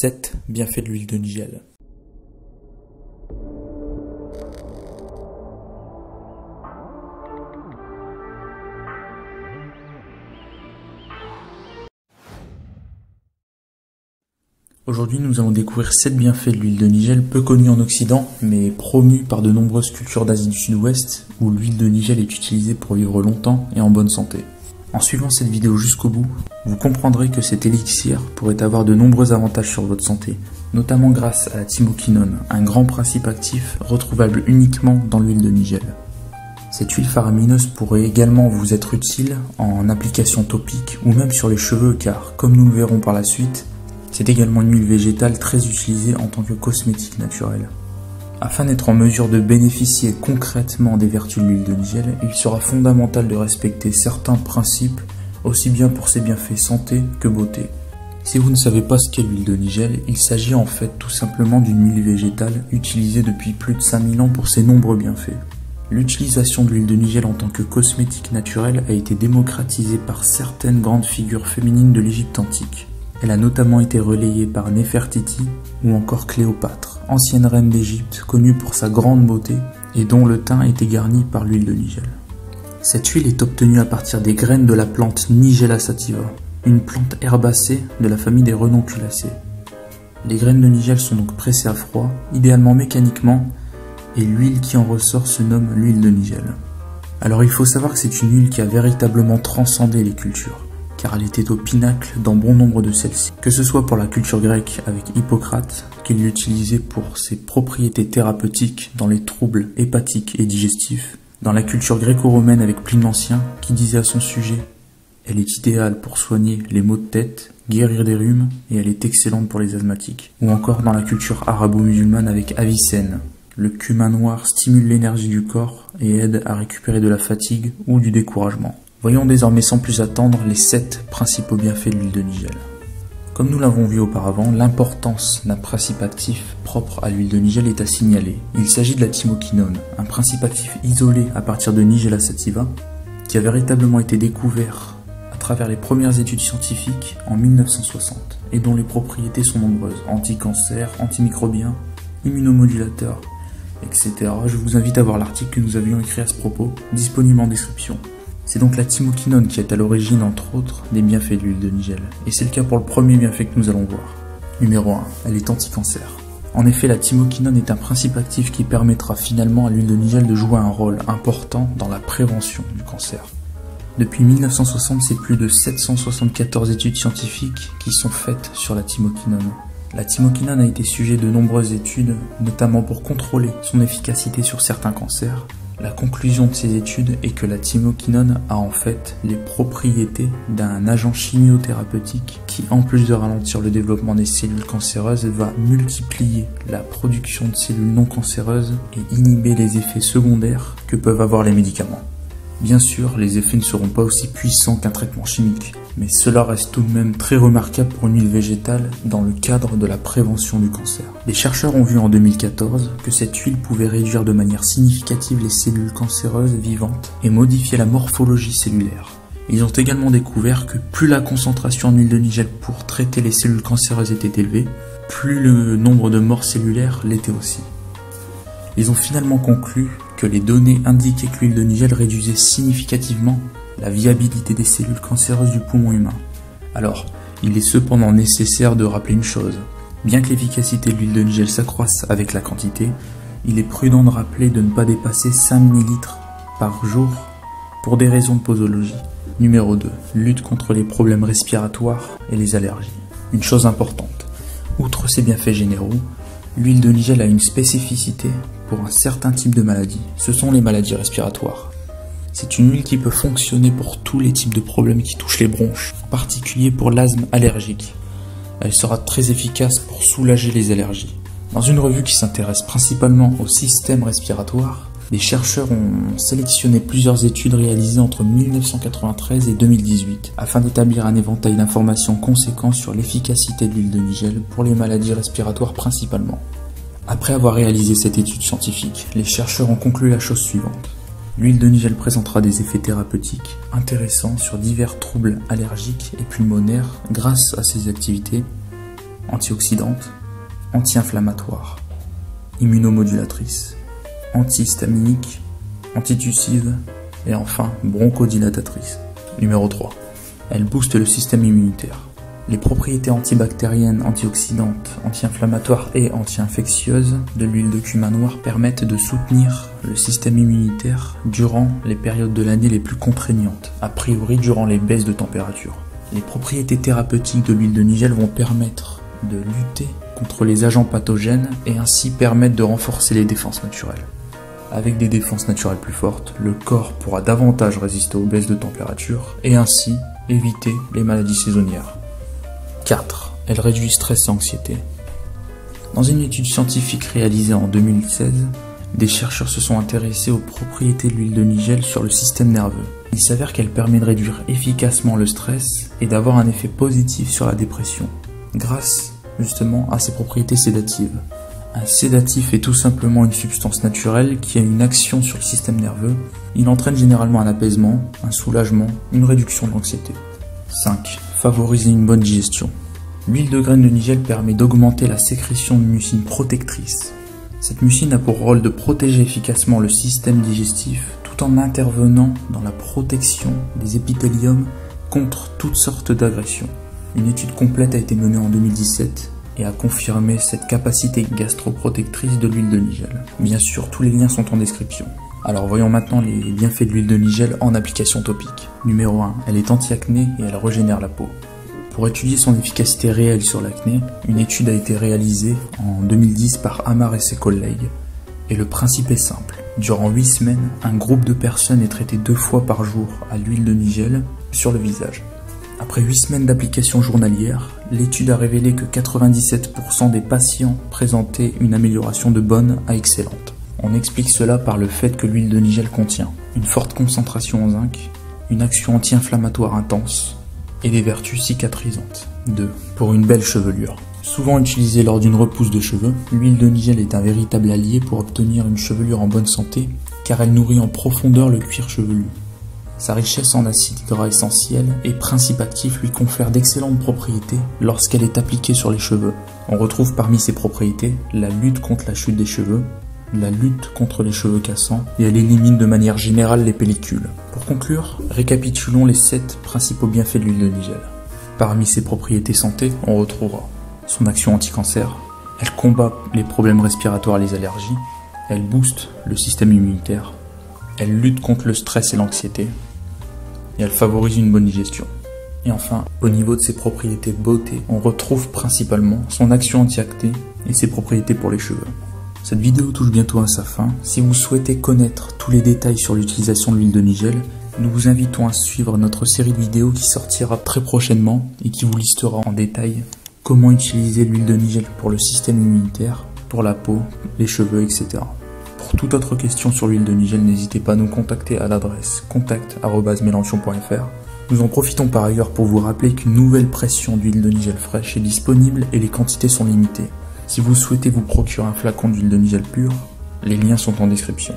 7 bienfaits de l'huile de Nigel. Aujourd'hui, nous allons découvrir 7 bienfaits de l'huile de Nigel, peu connus en Occident, mais promus par de nombreuses cultures d'Asie du Sud-Ouest, où l'huile de Nigel est utilisée pour vivre longtemps et en bonne santé. En suivant cette vidéo jusqu'au bout, vous comprendrez que cet élixir pourrait avoir de nombreux avantages sur votre santé, notamment grâce à la thymoquinone, un grand principe actif retrouvable uniquement dans l'huile de Nigel. Cette huile faramineuse pourrait également vous être utile en application topique ou même sur les cheveux car, comme nous le verrons par la suite, c'est également une huile végétale très utilisée en tant que cosmétique naturel. Afin d'être en mesure de bénéficier concrètement des vertus de l'huile de Nigel, il sera fondamental de respecter certains principes, aussi bien pour ses bienfaits santé que beauté. Si vous ne savez pas ce qu'est l'huile de Nigel, il s'agit en fait tout simplement d'une huile végétale utilisée depuis plus de 5000 ans pour ses nombreux bienfaits. L'utilisation de l'huile de Nigel en tant que cosmétique naturel a été démocratisée par certaines grandes figures féminines de l'Égypte antique. Elle a notamment été relayée par Néfertiti ou encore Cléopâtre, ancienne reine d'Égypte connue pour sa grande beauté et dont le teint était garni par l'huile de Nigel. Cette huile est obtenue à partir des graines de la plante Nigella sativa, une plante herbacée de la famille des renonculacées. Les graines de Nigel sont donc pressées à froid, idéalement mécaniquement, et l'huile qui en ressort se nomme l'huile de Nigel. Alors il faut savoir que c'est une huile qui a véritablement transcendé les cultures, car elle était au pinacle dans bon nombre de celles-ci. Que ce soit pour la culture grecque avec Hippocrate, qui l'utilisait pour ses propriétés thérapeutiques dans les troubles hépatiques et digestifs, dans la culture gréco-romaine avec Pline l'Ancien, qui disait à son sujet « Elle est idéale pour soigner les maux de tête, guérir des rhumes, et elle est excellente pour les asthmatiques. » Ou encore dans la culture arabo-musulmane avec Avicenne, le cumin noir stimule l'énergie du corps et aide à récupérer de la fatigue ou du découragement. Voyons désormais sans plus attendre les 7 principaux bienfaits de l'huile de Nigel. Comme nous l'avons vu auparavant, l'importance d'un principe actif propre à l'huile de Nigel est à signaler. Il s'agit de la thymoquinone, un principe actif isolé à partir de Nigella sativa, qui a véritablement été découvert à travers les premières études scientifiques en 1960, et dont les propriétés sont nombreuses, anti-cancer, antimicrobien, immunomodulateur, etc. Je vous invite à voir l'article que nous avions écrit à ce propos, disponible en description. C'est donc la thymoquinone qui est à l'origine, entre autres, des bienfaits de l'huile de Nigel. Et c'est le cas pour le premier bienfait que nous allons voir. Numéro 1, elle est anti-cancer. En effet, la thymoquinone est un principe actif qui permettra finalement à l'huile de Nigel de jouer un rôle important dans la prévention du cancer. Depuis 1960, c'est plus de 774 études scientifiques qui sont faites sur la thymoquinone. La thymoquinone a été sujet de nombreuses études, notamment pour contrôler son efficacité sur certains cancers. La conclusion de ces études est que la thymoquinone a en fait les propriétés d'un agent chimiothérapeutique qui, en plus de ralentir le développement des cellules cancéreuses, va multiplier la production de cellules non cancéreuses et inhiber les effets secondaires que peuvent avoir les médicaments. Bien sûr, les effets ne seront pas aussi puissants qu'un traitement chimique, mais cela reste tout de même très remarquable pour une huile végétale dans le cadre de la prévention du cancer. Les chercheurs ont vu en 2014 que cette huile pouvait réduire de manière significative les cellules cancéreuses vivantes et modifier la morphologie cellulaire. Ils ont également découvert que plus la concentration en huile de Nigel pour traiter les cellules cancéreuses était élevée, plus le nombre de morts cellulaires l'était aussi. Ils ont finalement conclu que les données indiquaient que l'huile de Nigel réduisait significativement la viabilité des cellules cancéreuses du poumon humain. Alors, il est cependant nécessaire de rappeler une chose. Bien que l'efficacité de l'huile de Nigel s'accroisse avec la quantité, il est prudent de rappeler de ne pas dépasser 5 ml par jour pour des raisons de posologie. Numéro 2. Lutte contre les problèmes respiratoires et les allergies. Une chose importante. Outre ses bienfaits généraux, l'huile de Nigel a une spécificité pour un certain type de maladie. Ce sont les maladies respiratoires. C'est une huile qui peut fonctionner pour tous les types de problèmes qui touchent les bronches, en particulier pour l'asthme allergique. Elle sera très efficace pour soulager les allergies. Dans une revue qui s'intéresse principalement au système respiratoire, les chercheurs ont sélectionné plusieurs études réalisées entre 1993 et 2018 afin d'établir un éventail d'informations conséquents sur l'efficacité de l'huile de Nigel pour les maladies respiratoires principalement. Après avoir réalisé cette étude scientifique, les chercheurs ont conclu la chose suivante. L'huile de Nigel présentera des effets thérapeutiques intéressants sur divers troubles allergiques et pulmonaires grâce à ses activités antioxydante, anti-inflammatoire, immunomodulatrice, antihistaminique, antitussive et enfin bronchodilatatrice. Numéro 3. Elle booste le système immunitaire. Les propriétés antibactériennes, antioxydantes, anti-inflammatoires et anti-infectieuses de l'huile de cumin noir permettent de soutenir le système immunitaire durant les périodes de l'année les plus contraignantes, a priori durant les baisses de température. Les propriétés thérapeutiques de l'huile de nigel vont permettre de lutter contre les agents pathogènes et ainsi permettre de renforcer les défenses naturelles. Avec des défenses naturelles plus fortes, le corps pourra davantage résister aux baisses de température et ainsi éviter les maladies saisonnières. 4. Elle réduit stress et anxiété. Dans une étude scientifique réalisée en 2016, des chercheurs se sont intéressés aux propriétés de l'huile de nigel sur le système nerveux. Il s'avère qu'elle permet de réduire efficacement le stress et d'avoir un effet positif sur la dépression, grâce justement à ses propriétés sédatives. Un sédatif est tout simplement une substance naturelle qui a une action sur le système nerveux. Il entraîne généralement un apaisement, un soulagement, une réduction de l'anxiété. 5. Favoriser une bonne digestion. L'huile de graines de nigel permet d'augmenter la sécrétion de mucine protectrice. Cette mucine a pour rôle de protéger efficacement le système digestif tout en intervenant dans la protection des épithéliums contre toutes sortes d'agressions. Une étude complète a été menée en 2017 et a confirmé cette capacité gastroprotectrice de l'huile de nigel. Bien sûr, tous les liens sont en description. Alors voyons maintenant les bienfaits de l'huile de nigel en application topique. Numéro 1, elle est anti-acné et elle régénère la peau. Pour étudier son efficacité réelle sur l'acné, une étude a été réalisée en 2010 par Amar et ses collègues. Et le principe est simple. Durant 8 semaines, un groupe de personnes est traité 2 fois par jour à l'huile de nigel sur le visage. Après 8 semaines d'application journalière, l'étude a révélé que 97% des patients présentaient une amélioration de bonne à excellente. On explique cela par le fait que l'huile de nigel contient une forte concentration en zinc, une action anti-inflammatoire intense et des vertus cicatrisantes. 2. Pour une belle chevelure. Souvent utilisée lors d'une repousse de cheveux, l'huile de nigel est un véritable allié pour obtenir une chevelure en bonne santé car elle nourrit en profondeur le cuir chevelu. Sa richesse en acides gras essentiels et principes actifs lui confère d'excellentes propriétés lorsqu'elle est appliquée sur les cheveux. On retrouve parmi ses propriétés la lutte contre la chute des cheveux, la lutte contre les cheveux cassants et elle élimine de manière générale les pellicules. Pour conclure, récapitulons les 7 principaux bienfaits de l'huile de nigel. Parmi ses propriétés santé, on retrouvera son action anti-cancer, elle combat les problèmes respiratoires et les allergies, elle booste le système immunitaire, elle lutte contre le stress et l'anxiété et elle favorise une bonne digestion. Et enfin, au niveau de ses propriétés beauté, on retrouve principalement son action anti-acné et ses propriétés pour les cheveux. Cette vidéo touche bientôt à sa fin. Si vous souhaitez connaître tous les détails sur l'utilisation de l'huile de nigel, nous vous invitons à suivre notre série de vidéos qui sortira très prochainement et qui vous listera en détail comment utiliser l'huile de nigel pour le système immunitaire, pour la peau, les cheveux, etc. Pour toute autre question sur l'huile de nigel, n'hésitez pas à nous contacter à l'adresse contact@melanchon.fr. Nous en profitons par ailleurs pour vous rappeler qu'une nouvelle pression d'huile de nigel fraîche est disponible et les quantités sont limitées. Si vous souhaitez vous procurer un flacon d'huile de nigel pure, les liens sont en description.